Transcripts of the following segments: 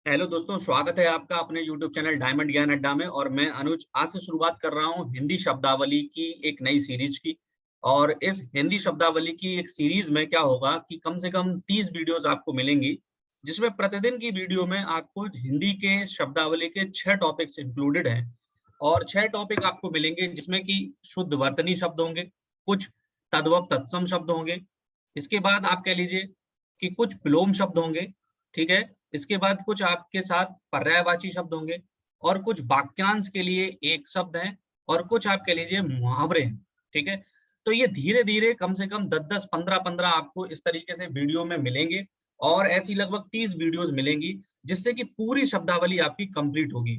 Hello दोस्तों, स्वागत है आपका अपने YouTube चैनल डायमंड ज्ञान अड्डा में। और मैं अनुज आज से शुरुआत कर रहा हूं हिंदी शब्दावली की एक नई सीरीज की। और इस हिंदी शब्दावली की एक सीरीज में क्या होगा कि कम से कम 30 वीडियोस आपको मिलेंगी, जिसमें प्रतिदिन की वीडियो में आपको हिंदी के शब्दावली के 6 टॉपिक्स इंक्लूडेड हैं। और 6 टॉपिक आपको मिलेंगे जिसमें कि शुद्ध वर्तनी शब्द होंगे, कुछ तद्भव तत्सम शब्द होंगे, इसके बाद आप कह लीजिए कि कुछ विलोम शब्द होंगे, ठीक है। इसके बाद कुछ आपके साथ पर्यायवाची शब्द होंगे, और कुछ वाक्यांश के लिए एक शब्द है, और कुछ आप कह लीजिए मुहावरे हैं, ठीक है। तो ये धीरे धीरे कम से कम 10-10, 15-15 आपको इस तरीके से वीडियो में मिलेंगे। और ऐसी लगभग 30 वीडियोस मिलेंगी, जिससे कि पूरी शब्दावली आपकी कंप्लीट होगी।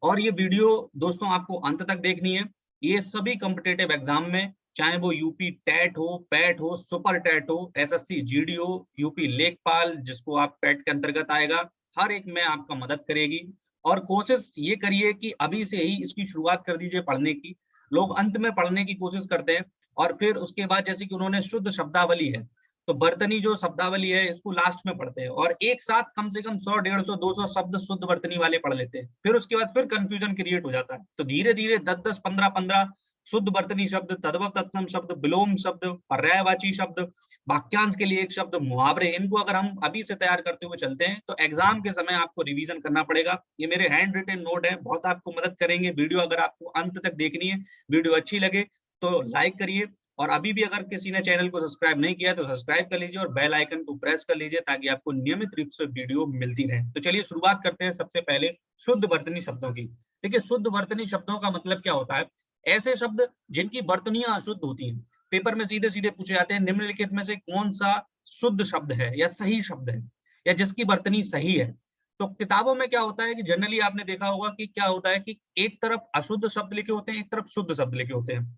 और ये वीडियो दोस्तों आपको अंत तक देखनी है। ये सभी कॉम्पिटिटिव एग्जाम में, चाहे वो यूपी टेट हो, पैट हो, सुपर टेट हो, एसएससी जीडी हो, यूपी लेखपाल जिसको आप पैट के अंतर्गत आएगा, हर एक में आपका मदद करेगी। और कोशिश ये करिए कि अभी से ही इसकी शुरुआत कर दीजिए पढ़ने की। लोग अंत में पढ़ने की कोशिश करते हैं, और फिर उसके बाद जैसे कि उन्होंने शुद्ध शब्दावली है, तो बर्तनी जो शब्दावली है इसको लास्ट में पढ़ते हैं, और एक साथ कम से कम 100, 150, 200 शब्द शुद्ध वर्तनी वाले पढ़ लेते हैं। फिर उसके बाद फिर कंफ्यूजन क्रिएट हो जाता है। तो धीरे धीरे 10-10, 15-15 शुद्ध वर्तनी शब्द, तद्भव तत्सम शब्द, विलोम शब्द, पर्यायवाची शब्द, वाक्यांश के लिए एक शब्द, मुहावरे, इनको अगर हम अभी से तैयार करते हुए चलते हैं तो एग्जाम के समय आपको रिवीजन करना पड़ेगा। ये मेरे हैंड रिटन नोट है, बहुत आपको मदद करेंगे। वीडियो अगर आपको अंत तक देखनी है, वीडियो अच्छी लगे तो लाइक करिए, और अभी भी अगर किसी ने चैनल को सब्सक्राइब नहीं किया तो सब्सक्राइब कर लीजिए, और बेल आइकन को प्रेस कर लीजिए ताकि आपको नियमित रूप से वीडियो मिलती रहे। तो चलिए शुरुआत करते हैं सबसे पहले शुद्ध वर्तनी शब्दों की। देखिए, शुद्ध वर्तनी शब्दों का मतलब क्या होता है? ऐसे शब्द जिनकी वर्तनियां अशुद्ध होती हैं। पेपर में सीधे सीधे पूछे जाते हैं, निम्नलिखित में से कौन सा शुद्ध शब्द है या सही शब्द है, या जिसकी वर्तनी सही है। तो किताबों में क्या होता है कि जनरली आपने देखा होगा कि क्या होता है कि एक तरफ अशुद्ध शब्द लिखे होते हैं, एक तरफ शुद्ध शब्द लिखे होते हैं।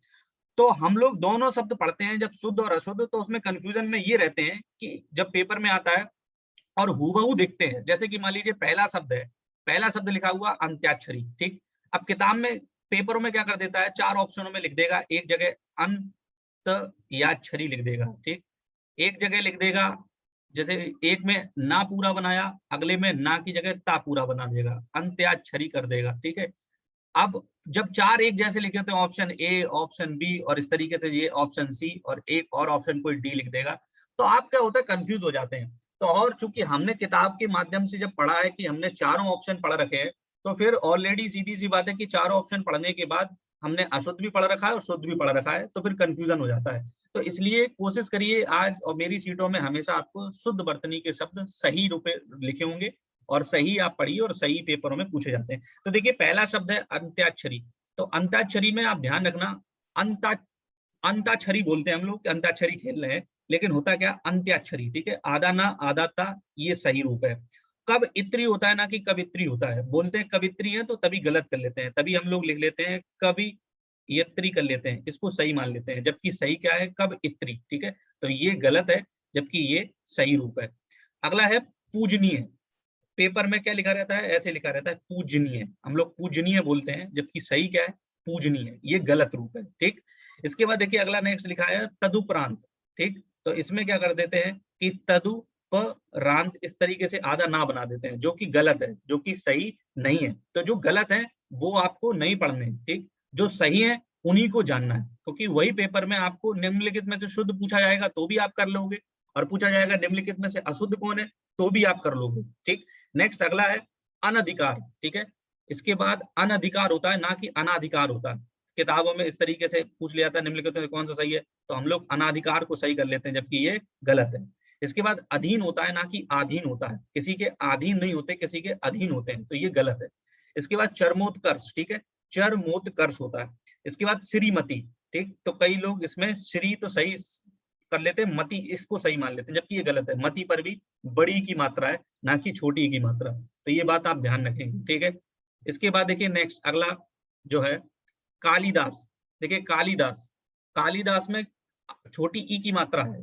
तो हम लोग दोनों शब्द पढ़ते हैं जब शुद्ध और अशुद्ध, तो उसमें कंफ्यूजन में ये रहते हैं कि जब पेपर में आता है और हूबहू दिखते हैं, जैसे कि मान लीजिए पहला शब्द है, पहला शब्द लिखा हुआ अंत्याक्षरी, ठीक। अब किताब में, पेपरों में क्या कर देता है, 4 ऑप्शनों में लिख देगा, एक जगह अंत या छरी लिख देगा, ठीक। एक जगह लिख देगा, जैसे एक में ना पूरा बनाया, अगले में ना की जगह ता पूरा बना देगा, अंत्याक्षरी कर देगा, ठीक है। अब जब 4 एक जैसे लिखे होते हैं, ऑप्शन ए, ऑप्शन बी, और इस तरीके से ये ऑप्शन सी, और एक और ऑप्शन कोई डी लिख देगा, तो आप क्या होता है, कंफ्यूज हो जाते हैं। तो और चूंकि हमने किताब के माध्यम से जब पढ़ा है कि हमने चारों ऑप्शन पढ़ रखे हैं, तो फिर ऑलरेडी सीधी सी बात है कि चारों ऑप्शन पढ़ने के बाद हमने अशुद्ध भी पढ़ रखा है और शुद्ध भी पढ़ रखा है, तो फिर कंफ्यूजन हो जाता है। तो इसलिए कोशिश करिए आज, और मेरी सीटों में हमेशा आपको शुद्ध वर्तनी के शब्द सही रूप में लिखे होंगे, और सही आप पढ़िए, और सही पेपरों में पूछे जाते हैं। तो देखिए, पहला शब्द है अंत्याक्षरी। तो अंताक्षरी में आप ध्यान रखना, अंता अंताक्षरी बोलते हैं हम लोग, अंताक्षरी खेल रहे हैं, लेकिन होता क्या, अंत्याक्षरी, ठीक है। आधा ना आधा ता, ये सही रूप है। कब इत्री होता है, ना कि कवित्री होता है। बोलते हैं कवित्री है तो तभी गलत कर लेते हैं, तभी हम लोग लिख लेते हैं कवि यत्री कर लेते हैं, इसको सही मान लेते हैं, जबकि सही क्या है, कब इत्री, ठीक है। तो ये गलत है, जबकि ये सही रूप है। अगला है पूजनीय। पेपर में क्या लिखा रहता है, ऐसे लिखा रहता है पूजनीय, हम लोग पूजनीय बोलते हैं, जबकि सही क्या है, पूजनीय, ये गलत रूप है, ठीक। इसके बाद देखिए अगला नेक्स्ट लिखा है तदुपरांत, ठीक। तो इसमें क्या कर देते हैं कि तदुपरांत, इस तरीके से आधा ना बना देते हैं, जो कि गलत है, जो कि सही नहीं है। तो जो गलत है वो आपको नहीं पढ़ने, ठीक। जो सही है उन्हीं को जानना है, क्योंकि वही पेपर में आपको निम्नलिखित में से शुद्ध पूछा जाएगा तो भी आप कर लोगे, और पूछा जाएगा निम्नलिखित में से अशुद्ध कौन है तो भी आप कर लोगे, ठीक। नेक्स्ट अगला है अनधिकार, ठीक है। इसके बाद अनधिकार होता है, ना कि अनाधिकार होता है। किताबों में इस तरीके से पूछ लिया था निम्नलिखित में कौन सा सही है, तो हम लोग अनाधिकार को सही कर लेते हैं, जबकि ये गलत है। इसके बाद अधीन होता है, ना कि आधीन होता है। किसी के अधीन नहीं होते, किसी के अधीन होते हैं, तो ये गलत है। इसके बाद चरमोत्कर्ष, ठीक है, चरमोत्कर्ष होता है। इसके बाद श्रीमती, ठीक। तो कई लोग इसमें श्री तो सही कर लेते हैं, मति इसको सही मान लेते हैं, जबकि ये गलत है। मति पर भी बड़ी की मात्रा है, ना कि छोटी की मात्रा। तो ये बात आप ध्यान रखेंगे, ठीक है। इसके बाद देखिए नेक्स्ट अगला जो है कालिदास। देखिए कालिदास, कालिदास में छोटी ई की मात्रा है,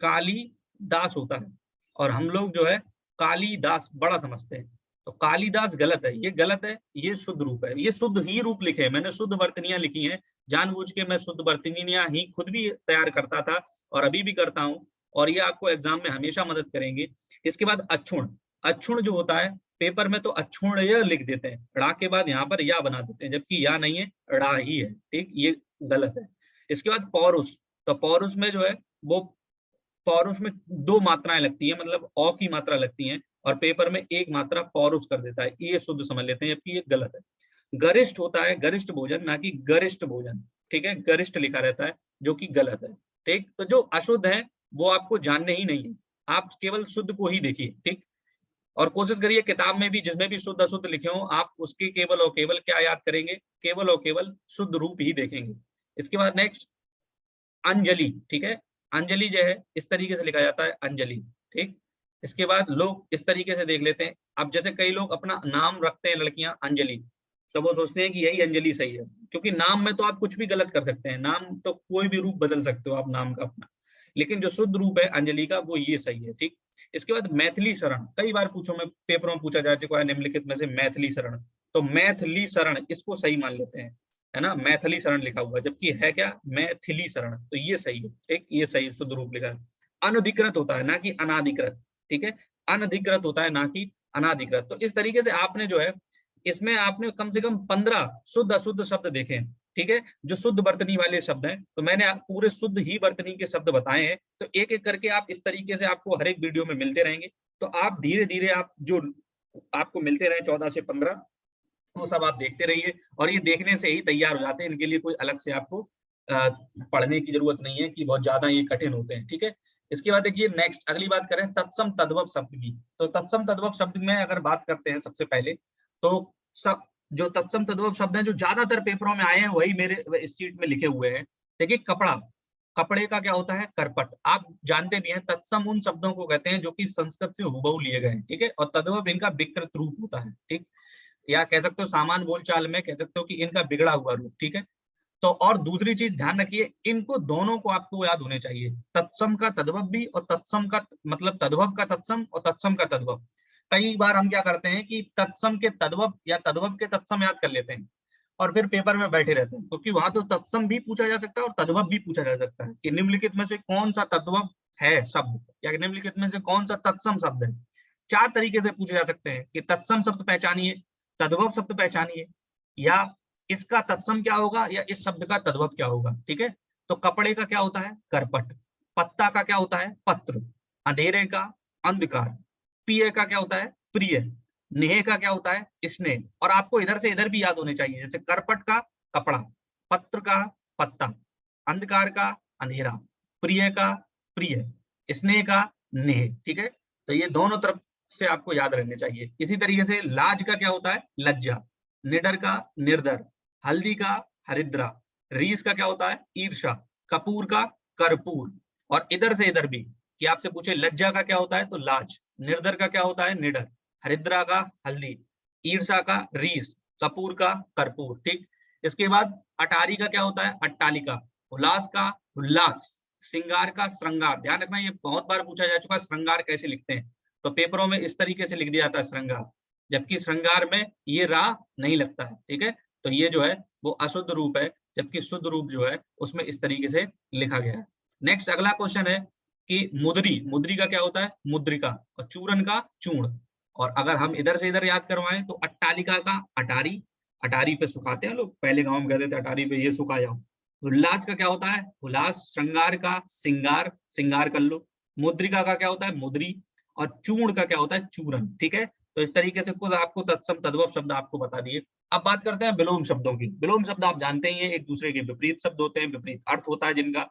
कालीदास होता है, और हम लोग जो है कालिदास बड़ा समझते हैं। तो कालिदास गलत है, ये गलत है, ये शुद्ध रूप है, ये शुद्ध ही रूप लिखे हैं, मैंने शुद्ध वर्तनियां लिखी हैं, जानबूझ के मैं शुद्ध वर्तनियां ही खुद भी तैयार करता था और अभी भी करता हूं, और ये आपको एग्जाम में हमेशा मदद करेंगे। इसके बाद अक्षुण, अक्षुण जो होता है पेपर में तो अक्षुण्य लिख देते हैं, ड़ा के बाद यहाँ पर या बना देते हैं, जबकि या नहीं है, ड़ा ही है, ठीक, ये गलत है। इसके बाद पौरुष, तो पौरुष में जो है वो पौरुष में 2 मात्राएं लगती है, मतलब अ की मात्रा लगती है, और पेपर में 1 मात्रा पौरुष कर देता है, ये शुद्ध समझ लेते हैं, जबकि ये गलत है। गरिष्ठ होता है गरिष्ठ भोजन, ना कि गरिष्ठ भोजन, ठीक है, गरिष्ठ लिखा रहता है, जो कि गलत है, ठीक। तो जो अशुद्ध है वो आपको जानने ही नहीं है, आप केवल शुद्ध को ही देखिए, ठीक। और कोशिश करिए किताब में भी जिसमें भी शुद्ध अशुद्ध लिखे हो, आप उसके केवल और केवल क्या याद करेंगे, केवल और केवल शुद्ध रूप ही देखेंगे। इसके बाद नेक्स्ट अंजलि, ठीक है, अंजलि जो है इस तरीके से लिखा जाता है, अंजलि, ठीक। इसके बाद लोग इस तरीके से देख लेते हैं, अब जैसे कई लोग अपना नाम रखते हैं लड़कियां अंजलि, तो वो सोचते हैं कि यही अंजलि सही है, क्योंकि नाम में तो आप कुछ भी गलत कर सकते हैं, नाम तो कोई भी रूप बदल सकते हो आप नाम का अपना, लेकिन जो शुद्ध रूप है अंजलि का वो ये सही है, ठीक। इसके बाद मैथिली शरण, कई बार पूछो में पेपरों में पूछा जा चुका है निम्नलिखित में से मैथिली शरण, तो मैथिली शरण इसको सही मान लेते हैं, है ना, मैथिली शरण लिखा हुआ, जबकि है क्या, मैथिली शरण, तो ये सही है, ठीक, ये सही शुद्ध रूप लिखा है। अनधिकृत होता है ना कि अनाधिकृत, ठीक है, अनधिकृत होता है ना कि अनाधिकृत। तो इस तरीके से आपने जो है इसमें आपने कम से कम 15 शुद्ध अशुद्ध शब्द देखे हैं, ठीक है, जो शुद्ध वर्तनी वाले शब्द हैं, तो मैंने पूरे शुद्ध ही वर्तनी के शब्द बताए हैं, तो एक एक करके आप इस तरीके से आपको हर एक वीडियो में मिलते रहेंगे, तो आप धीरे धीरे आप जो आपको मिलते रहे 14 से 15, वो सब आप देखते रहिए, और ये देखने से ही तैयार हो जाते हैं, इनके लिए कोई अलग से आपको पढ़ने की जरूरत नहीं है कि बहुत ज्यादा ये कठिन होते हैं, ठीक है। इसके बाद देखिए नेक्स्ट अगली बात करें तत्सम तद्भव शब्द की, तो तत्सम तद्भव शब्द में अगर बात करते हैं सबसे पहले, तो जो तत्सम तद्भव शब्द हैं जो ज्यादातर पेपरों में आए हैं वही मेरे इस शीट में लिखे हुए हैं। देखिए कपड़ा, कपड़े का क्या होता है, करपट, आप जानते भी हैं, तत्सम उन शब्दों को कहते हैं जो कि संस्कृत से हुबहू लिए गए हैं, ठीक है, और तद्भव इनका विकृत रूप होता है, ठीक, या कह सकते हो सामान्य बोलचाल में कह सकते हो कि इनका बिगड़ा हुआ रूप, ठीक है। तो और दूसरी चीज ध्यान रखिए, इनको दोनों को आपको याद होने चाहिए, तत्सम का तद्भव भी और तत्सम का मतलब तद्भव का तत्सम और तत्सम का तद्भव। कई बार हम क्या करते हैं कि तत्सम के तद्भव या तद्भव के तत्सम याद कर लेते हैं और फिर पेपर में बैठे रहते हैं, क्योंकि वहां तो तत्सम भी पूछा जा सकता है और तद्भव भी पूछा जा सकता है कि निम्नलिखित में से कौन सा तद्भव है शब्द, या निम्नलिखित में से कौन सा तत्सम शब्द है। 4 तरीके से पूछे जा सकते हैं कि तत्सम शब्द पहचानिए, तद्भव शब्द पहचानिए, या इसका तत्सम क्या होगा या इस शब्द का तद्भव क्या होगा, ठीक है। तो कपड़े का क्या होता है, करपट, पत्ता का क्या होता है, पत्र, अंधेरे का अंधकार, प्रिय का क्या होता है, प्रिय, नेह का क्या होता है, स्नेह। और आपको इधर से इधर भी याद होने चाहिए, जैसे करपट का कपड़ा, पत्र का पत्ता, अंधकार का अंधेरा, प्रिय का प्रिय, स्नेह का नेह, ठीक है। तो ये दोनों तरफ से आपको याद रहने चाहिए। इसी तरीके से लाज का क्या होता है, लज्जा, निडर का निर्दर, हल्दी का हरिद्रा, रीस का क्या होता है, ईर्षा, कपूर का कर्पूर। और इधर से इधर भी कि आपसे पूछे लज्जा का क्या होता है तो लाज, निर्दर का क्या होता है निडर, हरिद्रा का हल्दी, ईर्षा का रीस, कपूर का कर्पूर, ठीक। इसके बाद अटारी का क्या होता है, अट्टालिका, उल्लास का उल्लास, श्रृंगार का श्रृंगार। ध्यान रखना ये बहुत बार पूछा जा चुका है, श्रृंगार कैसे लिखते हैं, तो पेपरों में इस तरीके से लिख दिया जाता है श्रृंगार, जबकि श्रृंगार में ये रा नहीं लगता है, ठीक है। तो ये जो है वो अशुद्ध रूप है, जबकि शुद्ध रूप जो है उसमें इस तरीके से लिखा गया है। नेक्स्ट अगला क्वेश्चन है कि मुद्री, मुद्री का क्या होता है, मुद्रिका, और चूरन का चूर्ण। और अगर हम इधर से इधर याद करवाएं तो अट्टालिका का अटारी, अटारी पे सुखाते हैं लोग, पहले गांव में कहते थे अटारी पे ये सुखा जाओ। उल्लास का क्या होता है, उल्लास, श्रृंगार का सिंगार, सिंगार कर लो। मुद्रिका का क्या होता है, मुद्री, और चूर्ण का क्या होता है, चूरन, ठीक है। तो इस तरीके से खुद आपको तत्सम तद्भव शब्द आपको बता दिए। अब बात करते हैं विलोम शब्दों की। विलोम शब्द आप जानते ही हैं, एक दूसरे के विपरीत शब्द होते हैं, विपरीत अर्थ होता है जिनका।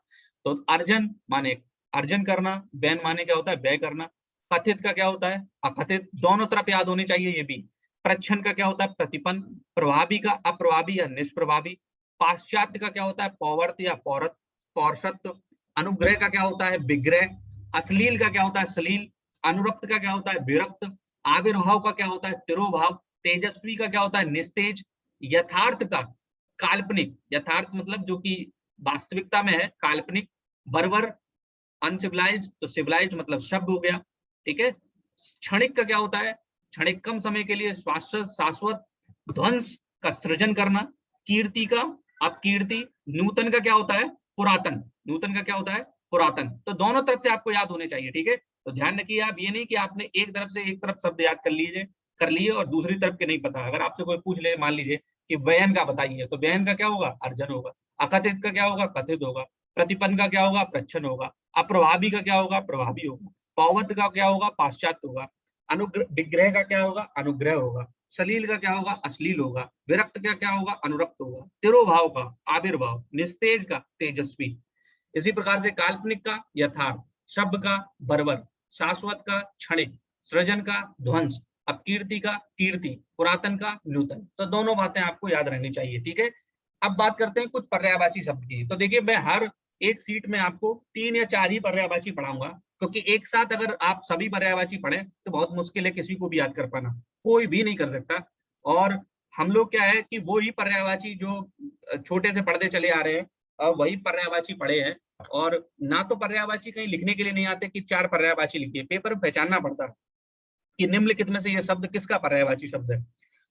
तो अर्जन माने अर्जन करना, बैन माने क्या होता है, व्यय करना। कथित का क्या होता है, अकथित, दोनों तरफ याद होने चाहिए ये भी। प्रच्छन्न का क्या होता है, प्रतिपन्न। प्रभावी का अप्रभावी या निष्प्रभावी। पाश्चात्य का क्या होता है, पौवर्त या पौरत, पौरुषत्व। अनुग्रह का क्या होता है, विग्रह। अश्लील का क्या होता है, श्लील। अनुरक्त का क्या होता है, विरक्त। आविर्भाव का क्या होता है, तिरोभाव। तेजस्वी का क्या होता है, निस्तेज। यथार्थ का काल्पनिक, यथार्थ मतलब जो कि वास्तविकता में है, काल्पनिक। बर्बर अनसिविलाइज्ड, तो सिविलाइज्ड मतलब शब्द हो गया, ठीक है। क्षणिक का क्या होता है, क्षणिक कम समय के लिए, शाश्वत। ध्वंस का सृजन करना। कीर्ति का अपकीर्ति। नूतन का क्या होता है, पुरातन, नूतन का क्या होता है, पुरातन। तो दोनों तरफ से आपको याद होने चाहिए, ठीक है। तो ध्यान रखिए आप ये नहीं कि आपने एक तरफ से एक तरफ शब्द याद कर लीजिए, कर लिए और दूसरी तरफ के नहीं पता। अगर आपसे कोई पूछ ले मान लीजिए कि व्ययन का बताइए, तो व्ययन का क्या होगा? अर्जन होगा। अकथित का क्या होगा? कथित होगा। प्रतिपन्न का क्या होगा? प्रच्छन्न होगा। अप्रभावी का क्या होगा? प्रभावी होगा। पौवत का क्या होगा? पाश्चात्य होगा। अनुग्रह विग्रह का क्या होगा? अनुग्रह होगा। सलील का क्या होगा? अश्लील होगा। विरक्त का क्या होगा? अनुरक्त होगा। तिरोभाव का आविर्भाव। निस्तेज का तेजस्वी। इसी प्रकार से काल्पनिक का यथार्थ, शब्द का बर्बर, शाश्वत का क्षणिक, सृजन का ध्वंस, अपकीर्ति का कीर्ति, पुरातन का नूतन। तो दोनों बातें आपको याद रहनी चाहिए, ठीक है। अब बात करते हैं कुछ पर्यायवाची शब्द की। तो देखिए मैं हर एक सीट में आपको 3 या 4 ही पर्यायवाची पढ़ाऊंगा, क्योंकि एक साथ अगर आप सभी पर्यायवाची पढ़ें तो बहुत मुश्किल है किसी को भी याद कर पाना, कोई भी नहीं कर सकता। और हम लोग क्या है कि वो ही पर्यायवाची जो छोटे से पढ़ते चले आ रहे हैं, वही पर्यायवाची पढ़े हैं। और ना तो पर्यायवाची कहीं लिखने के लिए नहीं आते कि 4 पर्यायवाची लिखिए, पेपर में पहचानना पड़ता है कि निम्नलिखित में से ये शब्द किसका पर्यायवाची शब्द है।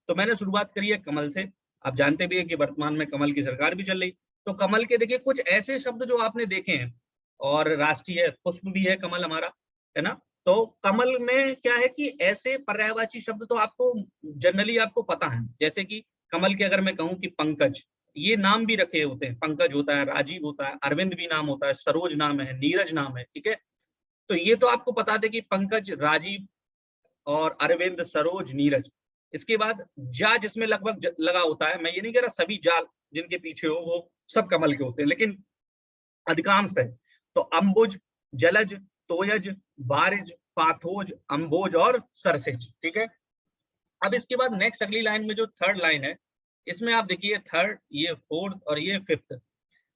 तो मैंने शुरुआत करी है कमल से। आप जानते भी है कि वर्तमान में कमल की सरकार भी चल रही। तो कमल के देखिए कुछ ऐसे शब्द जो आपने देखे हैं, और राष्ट्रीय पुष्प भी है कमल हमारा, है ना। तो कमल में क्या है कि ऐसे पर्यायवाची शब्द तो आपको जनरली आपको पता है, जैसे कि कमल के अगर मैं कहूं कि पंकज, ये नाम भी रखे होते हैं। पंकज होता है, राजीव होता है, अरविंद भी नाम होता है, सरोज नाम है, नीरज नाम है, ठीक है। तो ये तो आपको बता दे कि पंकज, राजीव और अरविंद, सरोज, नीरज। इसके बाद जा जिसमें लगभग लगा होता है, मैं ये नहीं कह रहा सभी जाल जिनके पीछे हो वो सब कमल के होते हैं, लेकिन अधिकांश है। तो अंबुज, जलज, तोयज, बारिज, पाथोज, अंबोज और सरसिज, ठीक है। अब इसके बाद नेक्स्ट अगली लाइन में जो थर्ड लाइन है, इसमें आप देखिए थर्ड, ये फोर्थ और ये फिफ्थ।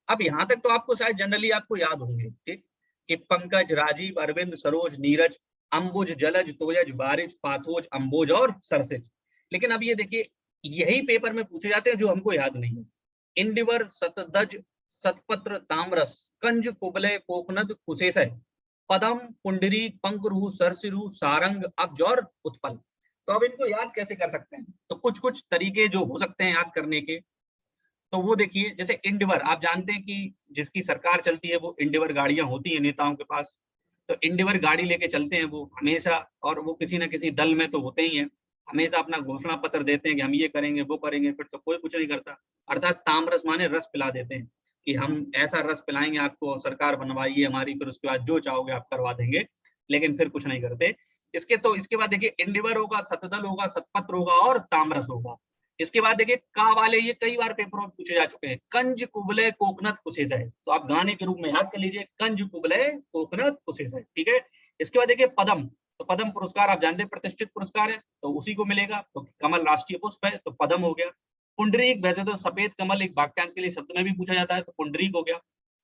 अब यहां तक तो आपको शायद जनरली आपको याद होंगे, ठीक, कि पंकज, राजीव, अरविंद, सरोज, नीरज, अंबुज, जलज, तोयज, बारिज, पाथोज, अंबोज और सरसिज। लेकिन अब ये देखिए यही पेपर में पूछे जाते हैं जो हमको याद नहीं है। इंडिवर, सतदज, सतपत्र, ताम्रस, कंज, कुबले, कोकनद, कुशेषय, पदम, पुंडरी, पंकरू, सरसिरु, सारंग, अब्ज और उत्पल। तो अब इनको याद कैसे कर सकते हैं? तो कुछ कुछ तरीके जो हो सकते हैं याद करने के, तो वो देखिए जैसे इंडिवर, आप जानते हैं कि जिसकी सरकार चलती है वो इंडिवर गाड़ियां होती हैं नेताओं के पास। तो इंडिवर गाड़ी लेके चलते हैं वो हमेशा, और वो किसी ना किसी दल में तो होते ही हैं। हमेशा अपना घोषणा पत्र देते हैं कि हम ये करेंगे वो करेंगे, फिर तो कोई कुछ नहीं करता। अर्थात तामरस माने रस पिला देते हैं कि हम ऐसा रस पिलाएंगे आपको, सरकार बनवाइए हमारी, फिर उसके बाद जो चाहोगे आप करवा देंगे, लेकिन फिर कुछ नहीं करते। इसके बाद देखिए इंडिवर होगा, सतदल होगा, सतपत्र होगा और तामरस होगा। इसके बाद देखिए का वाले, ये कई बार पेपरों में पूछे जा चुके हैं, कंज, कुबले, कोकनद, कुशेषय। तो आप गाने के रूप में याद कर लीजिए, कंज, कुबले, कोकनद, कुशेषय, ठीक है। इसके बाद देखिए पदम, तो पदम पुरस्कार आप जानते हैं प्रतिष्ठित पुरस्कार है, तो उसी को मिलेगा। तो कमल राष्ट्रीय पुष्प है तो पदम हो गया। पुंडरीक, वैसे तो सफेद कमल एक वाक्यांश के लिए शब्द में भी पूछा जाता है, तो पुंडरीक हो गया।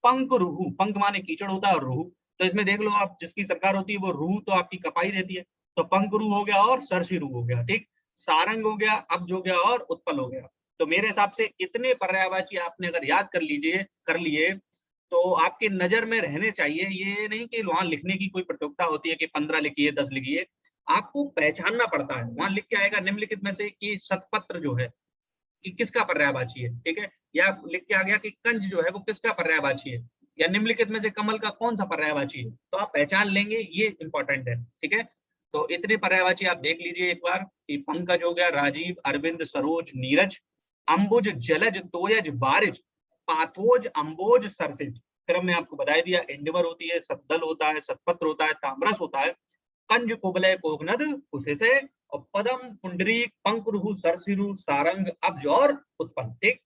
पंक, रुहु, पंक माने कीचड़ होता है और रुहु, तो इसमें देख लो आप जिसकी सरकार होती है वो रुहु तो आपकी कपाई देती है, तो पंक रू हो गया और सरसिरु हो गया, ठीक। सारंग हो गया, अब्ज हो गया और उत्पल हो गया। तो मेरे हिसाब से इतने पर्यायवाची आपने अगर याद कर लिए तो आपकी नजर में रहने चाहिए। ये नहीं कि वहां लिखने की कोई प्रतियोगिता होती है कि 15 लिखिए 10 लिखिए, आपको पहचानना पड़ता है। वहां लिख के आएगा निम्नलिखित में से कि सतपत्र जो है कि किसका पर्यायवाची है, ठीक है। या लिख के आ गया कि कंज जो है वो किसका पर्यायवाची है, या निम्नलिखित में से कमल का कौन सा पर्यायवाची है, तो आप पहचान लेंगे, ये इंपॉर्टेंट है, ठीक है। तो इतने पर्यायवाची आप देख लीजिए एक बार कि पंकज हो गया, राजीव, अरविंद, सरोज, नीरज, अंबुज, जलज, तोयज, बारिज, पाथोज, अंबोज, सरसिज। फिर हमने आपको बता दिया इंडिवर होती है, सतदल होता है, सतपत्र होता है, ताम्रस होता है, कंज, कुबलय, कोकनद, कुशेषय और पदम, पुंडरीक, पंकरुहु, सरसिरु, सारंग, अब्ज और उत्पल, ठीक।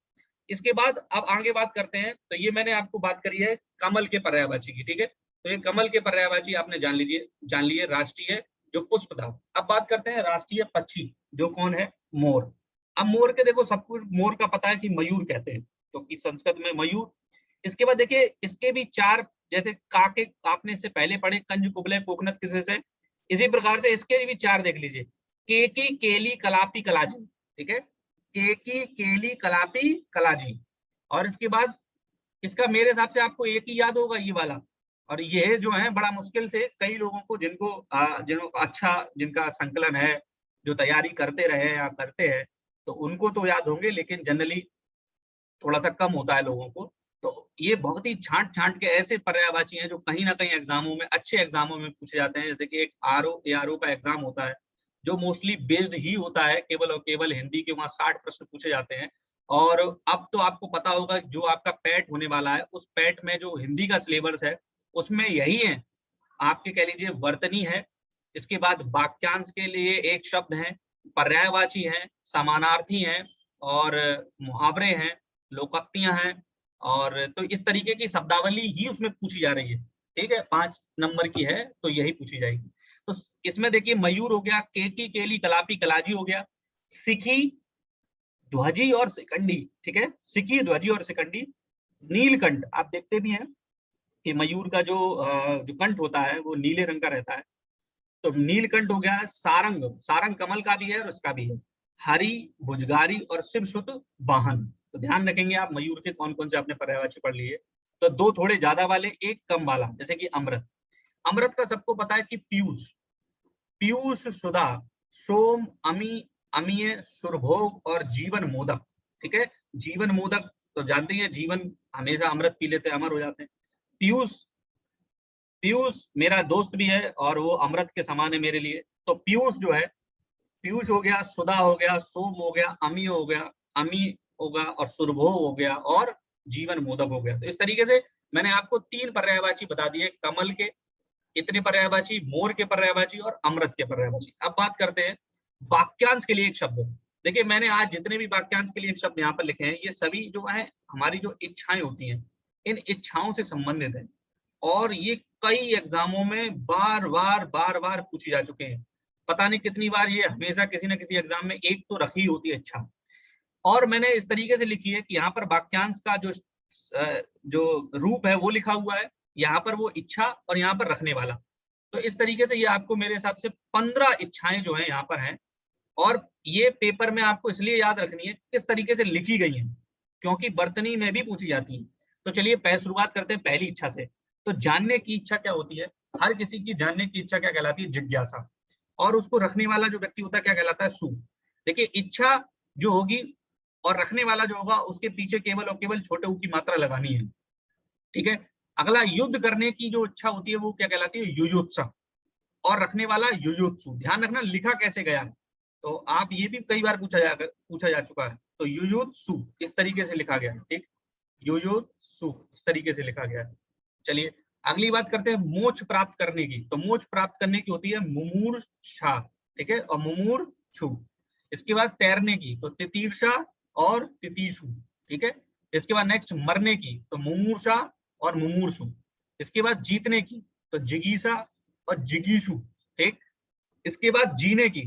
इसके बाद अब आगे बात करते हैं। तो ये मैंने आपको बात करी है कमल के पर्यायवाची की, ठीक है। तो ये कमल के पर्यायवाची आपने जान लिए राष्ट्रीय जो पुष्प था। अब बात करते हैं राष्ट्रीय पक्षी, जो कौन है? मोर। अब मोर के देखो सबको मोर का पता है कि मयूर कहते हैं, क्योंकि संस्कृत में मयूर। इसके बाद देखिए इसके भी 4, जैसे काके आपने इससे पहले पढ़े, कंज, कुबले, कोकनद, किसे से, इसी प्रकार से इसके भी 4 देख लीजिए, केकी, केली, कलापी, कलाजी, ठीक है। केकी, केली, कलापी, कलाजी। और इसके बाद इसका मेरे हिसाब से आपको एक ही याद होगा, ये वाला। और ये जो है बड़ा मुश्किल से कई लोगों को जिनको अच्छा जिनका संकलन है, जो तैयारी करते रहे या करते हैं, तो उनको तो याद होंगे, लेकिन जनरली थोड़ा सा कम होता है लोगों को। तो ये बहुत ही छांट छांट के ऐसे पर्यायवाची हैं जो कहीं ना कहीं एग्जामों में, अच्छे एग्जामों में पूछे जाते हैं। जैसे कि एक आरओ एआरओ का एग्जाम होता है, जो मोस्टली बेस्ड ही होता है केवल और केवल हिंदी के, वहाँ 60 प्रश्न पूछे जाते हैं। और अब तो आपको पता होगा जो आपका पैट होने वाला है, उस पैट में जो हिंदी का सिलेबस है उसमें यही है, आपके कह लीजिए वर्तनी है, इसके बाद वाक्यांश के लिए एक शब्द है, पर्यायवाची है, समानार्थी हैं और मुहावरे हैं, लोकोक्तियां हैं, और तो इस तरीके की शब्दावली ही उसमें पूछी जा रही है। ठीक है, 5 नंबर की है तो यही पूछी जाएगी। तो इसमें देखिए मयूर हो गया, केकी, केली, कलापी, कलाजी हो गया, सिखी, ध्वजी और शिखंडी। ठीक है, सिखी, ध्वजी और शिखंडी। नीलकंठ, आप देखते भी हैं कि मयूर का जो कंठ होता है वो नीले रंग का रहता है, तो नीलकंठ हो गया। सारंग, सारंग कमल का भी है और उसका भी है। हरि, भुजगारी और शिवसुत वाहन। तो ध्यान रखेंगे आप मयूर के कौन कौन से आपने पर्यायवाची पढ़ लिए। तो 2 थोड़े ज्यादा वाले, 1 कम वाला, जैसे कि अमृत। अमृत का सबको पता है कि पीयूष, पीयूष सुधा, सोम, अमी, अमीय, सुरभोग और जीवन मोदक। ठीक है, जीवन मोदक तो जानते हैं, जीवन हमेशा अमृत पी लेते हैं, अमर हो जाते हैं। पीयूष, पीयूष मेरा दोस्त भी है और वो अमृत के समान है मेरे लिए। तो पीयूष जो है, पीयूष हो गया, सुधा हो गया, सोम हो गया, अमी हो गया, अमी होगा और सुरभोग हो गया और जीवन मोदक हो गया। तो इस तरीके से मैंने आपको 3 पर्यायवाची बता दिए, कमल के इतने पर्यायवाची, मोर के पर्यायवाची और अमृत के पर्यायवाची। अब बात करते हैं वाक्यांश के लिए एक शब्द। देखिए मैंने आज जितने भी वाक्यांश के लिए एक शब्द यहाँ पर लिखे हैं, ये सभी जो है हमारी जो इच्छाएं होती हैं, इन इच्छाओं से संबंधित है और ये कई एग्जामों में बार बार पूछी जा चुके हैं। पता नहीं कितनी बार, ये हमेशा किसी ना किसी एग्जाम में एक तो रखी होती है इच्छा। और मैंने इस तरीके से लिखी है कि यहाँ पर वाक्यांश का जो रूप है वो लिखा हुआ है, यहाँ पर वो इच्छा और यहाँ पर रखने वाला। तो इस तरीके से ये आपको मेरे हिसाब से 15 इच्छाएं जो है यहाँ पर हैं। और ये पेपर में आपको इसलिए याद रखनी है किस तरीके से लिखी गई है, क्योंकि वर्तनी में भी पूछी जाती है। तो चलिए शुरुआत करते हैं पहली इच्छा से। तो जानने की इच्छा क्या होती है? हर किसी की जानने की इच्छा क्या कहलाती है? जिज्ञासा। और उसको रखने वाला जो व्यक्ति होता है क्या कहलाता है? सु। देखिए इच्छा जो होगी और रखने वाला जो होगा उसके पीछे केवल और केवल छोटे ऊ की मात्रा लगानी है। ठीक है, अगला युद्ध करने की जो इच्छा होती है वो क्या कहलाती है? युयुत्सा। और रखने वाला युयुत्सु। ध्यान रखना लिखा कैसे गया है, तो आप ये भी कई बार पूछा जा चुका है। तो युयुत्सु इस तरीके से लिखा गया है। ठीक, युयुत्सु इस तरीके से लिखा गया है। चलिए अगली बात करते हैं मोक्ष प्राप्त करने की। तो मोक्ष प्राप्त करने की होती है मुमूर्षा। ठीक है, और मुमूर्षु। इसके बाद तैरने की तो तितीर्षा और तितीशु। ठीक है, इसके बाद नेक्स्ट मरने की तो मुमूर्षा और मुमूर्षु। इसके बाद जीतने की तो जिगीसा और जिगीशु। ठीक, इसके बाद जीने की,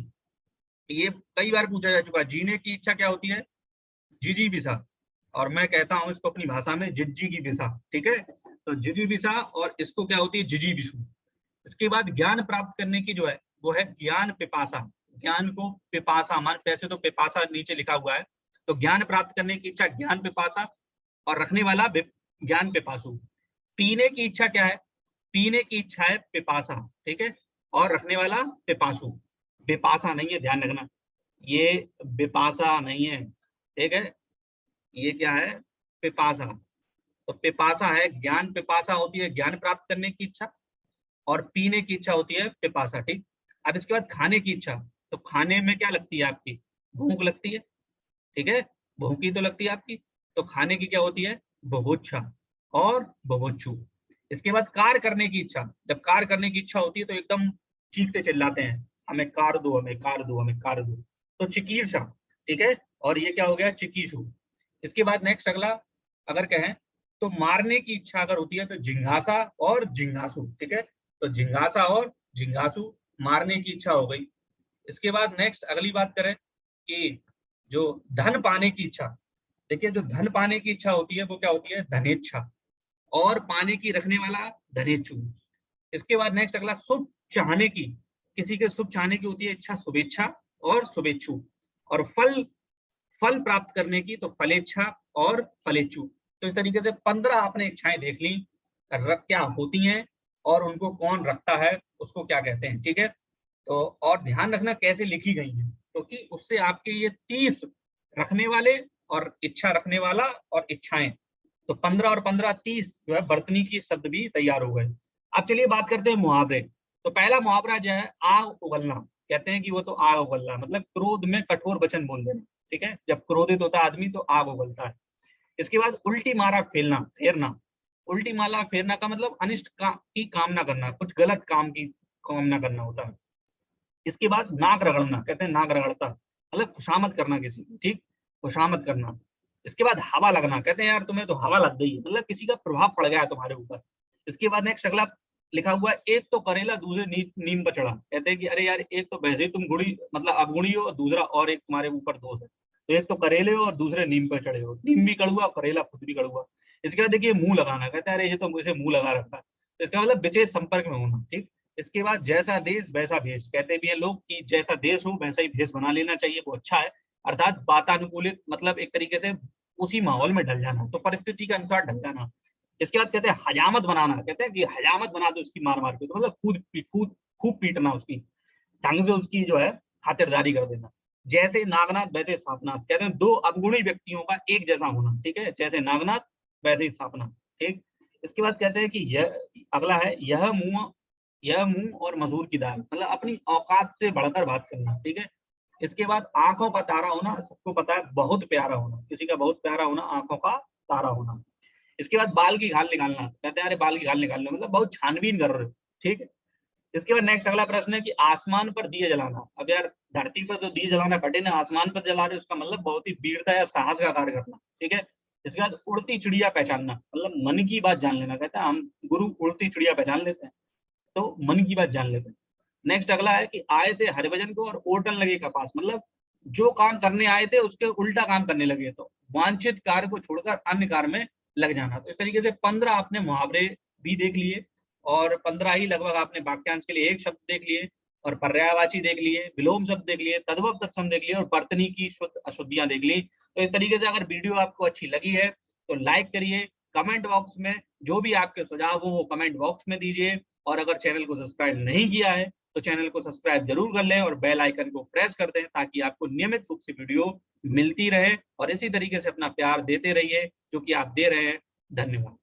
ये कई बार पूछा जा चुका है, जीने की इच्छा क्या होती है? जिजी बिसा। और मैं कहता हूं इसको अपनी भाषा में जिज्जी की बिसा। ठीक है, तो जिजी बिसा और इसको क्या होती है? जिजी बिशु। इसके बाद ज्ञान प्राप्त करने की जो है वो है ज्ञान पिपासा। ज्ञान को पिपासा, मान पैसे तो पिपासा नीचे लिखा हुआ है, तो ज्ञान प्राप्त करने की इच्छा ज्ञान पिपासा और रखने वाला ज्ञान पिपासु। पीने की इच्छा क्या है? पीने की इच्छा है पिपासा। ठीक है, और रखने वाला पिपासु। विपासा नहीं है, ध्यान रखना, ये विपासा नहीं है। ठीक है, ये क्या है? पिपासा। तो पिपासा है, ज्ञान पिपासा होती है ज्ञान प्राप्त करने की इच्छा, और पीने की इच्छा होती है पिपासा। ठीक, अब इसके बाद खाने की इच्छा। तो खाने में क्या लगती है आपकी? भूख लगती है। ठीक है, भूखी तो लगती है आपकी, तो खाने की क्या होती है? बुभुक्षा और बुभुक्षु। इसके बाद कार्य करने की इच्छा। जब कार्य करने की इच्छा होती है तो एकदम चीखते चिल्लाते हैं, हमें कार दो, हमें कार दो, हमें कार दो। तो चिकीर्षा। ठीक है, और ये क्या हो गया? चिकीशु। इसके बाद नेक्स्ट अगला अगर कहें तो मारने की इच्छा अगर होती है तो जिंघासा और जिंघासु। ठीक है, तो जिंघासा और जिंघासु मारने की इच्छा हो गई। इसके बाद नेक्स्ट अगली बात करें कि जो धन पाने की इच्छा। देखिए जो धन पाने की इच्छा होती है वो क्या होती है? धनेच्छा। और पाने की रखने वाला धनेच्छु। इसके बाद नेक्स्ट अगला शुभ चाहने की, किसी के शुभ चाहने की होती है इच्छा शुभेच्छा और शुभेच्छु। और फल, फल प्राप्त करने की तो फलेच्छा और फलेच्छु। तो इस तरीके से 15 आपने इच्छाएं देख ली, क्या होती हैं और उनको कौन रखता है, उसको क्या कहते हैं। ठीक है, तो और ध्यान रखना कैसे लिखी गई है, क्योंकि उससे आपके ये 30 रखने वाले और इच्छा रखने वाला और इच्छाएं, तो 15 और 15 30 जो है वर्तनी की शब्द भी तैयार हो गए। अब चलिए बात करते हैं मुहावरे। तो पहला मुहावरा जो है आग उगलना। कहते हैं कि वो तो आग उगल रहा है, मतलब क्रोध में कठोर वचन बोल देना, ठीक है। जब क्रोधित होता है आदमी तो आग उगलता है। इसके बाद उल्टी मारा फेरना फेरना उल्टी माला फेरना का मतलब की कामना करना, कुछ गलत काम की कामना करना होता है। इसके बाद नाक रगड़ना, कहते हैं नाक रगड़ता, मतलब खुशामद करना किसी की, ठीक, खुशामद करना। इसके बाद हवा लगना, कहते हैं यार तुम्हें तो हवा लग गई है, मतलब किसी का प्रभाव पड़ गया है तुम्हारे ऊपर। इसके बाद नेक्स्ट अगला लिखा हुआ है, एक तो करेला दूसरे नीम पर चढ़ा, कहते हैं कि अरे यार एक तो वैसे ही तुम गुड़ी मतलब अवगुणी हो, दूसरा और एक तुम्हारे ऊपर दोष है, तो एक तो करेले हो और दूसरे नीम पर चढ़े हो, नीम भी कड़ुआ करेला खुद भी कड़ुआ। इसके बाद देखिए मुंह लगाना, कहते हैं अरे ये तो मुझे मुंह लगा रखा है, तो इसका मतलब विशेष संपर्क में होना, ठीक। इसके बाद जैसा देश वैसा भेष, कहते भी हैं लोग कि जैसा देश हो वैसा ही भेष बना लेना चाहिए, वो अच्छा है, अर्थात वातानुकूलित, मतलब एक तरीके से उसी माहौल में ढल जाना, तो परिस्थिति के अनुसार ढल जाना। इसके बाद कहते हैं हजामत बनाना, कहते हैं कि हजामत बना दो उसकी मार मार के, तो मतलब खूब पीटना उसकी, ढंग से उसकी जो है खातिरदारी कर देना। जैसे नागनाथ वैसे सापनाथ, कहते हैं दो अवगुणी व्यक्तियों का एक जैसा होना, ठीक है, जैसे नागनाथ वैसे ही सापनाथ, ठीक। इसके बाद कहते हैं कि यह अगला है, यह मुंह और मसूर की दाल, मतलब अपनी औकात से बढ़कर बात करना, ठीक है। इसके बाद आंखों का तारा होना, सबको पता है बहुत प्यारा होना, किसी का बहुत प्यारा होना, आंखों का तारा होना। इसके बाद बाल की घाल निकालना, कहते हैं अरे बाल की घाल निकाल लो, मतलब बहुत छानबीन कर रहे हो, ठीक है। इसके बाद नेक्स्ट अगला प्रश्न है कि आसमान पर दिए जलाना। अब यार धरती पर तो दिए जलाना कठिन है, आसमान पर जला रहे हो, उसका मतलब बहुत ही वीरता या साहस का कार्य करना, ठीक है। इसके बाद उड़ती चिड़िया पहचानना, मतलब मन की बात जान लेना, कहता है हम गुरु उड़ती चिड़िया पहचान लेते हैं, तो मन की बात जान लेते हैं। नेक्स्ट अगला है कि आए थे हरिभजन को और ओटन लगे कपास, मतलब जो काम करने आए थे उसके उल्टा काम करने लगे, तो वांछित कार्य को छोड़कर अन्य कार्य में लग जाना। तो इस तरीके से 15 आपने मुहावरे भी देख लिए, और 15 ही लगभग आपने वाक्यांश के लिए एक शब्द देख लिए, और पर्यायवाची देख लिए, विलोम शब्द देख लिए, तद्भव तत्सम देख लिए, और बर्तनी की शुद्ध अशुद्धियां देख ली। तो इस तरीके से अगर वीडियो आपको अच्छी लगी है तो लाइक करिए, कमेंट बॉक्स में जो भी आपके सुझाव हो वो कमेंट बॉक्स में दीजिए, और अगर चैनल को सब्सक्राइब नहीं किया है तो चैनल को सब्सक्राइब जरूर कर लें और बेल आइकन को प्रेस कर दें, ताकि आपको नियमित रूप से वीडियो मिलती रहे, और इसी तरीके से अपना प्यार देते रहिए जो कि आप दे रहे हैं। धन्यवाद।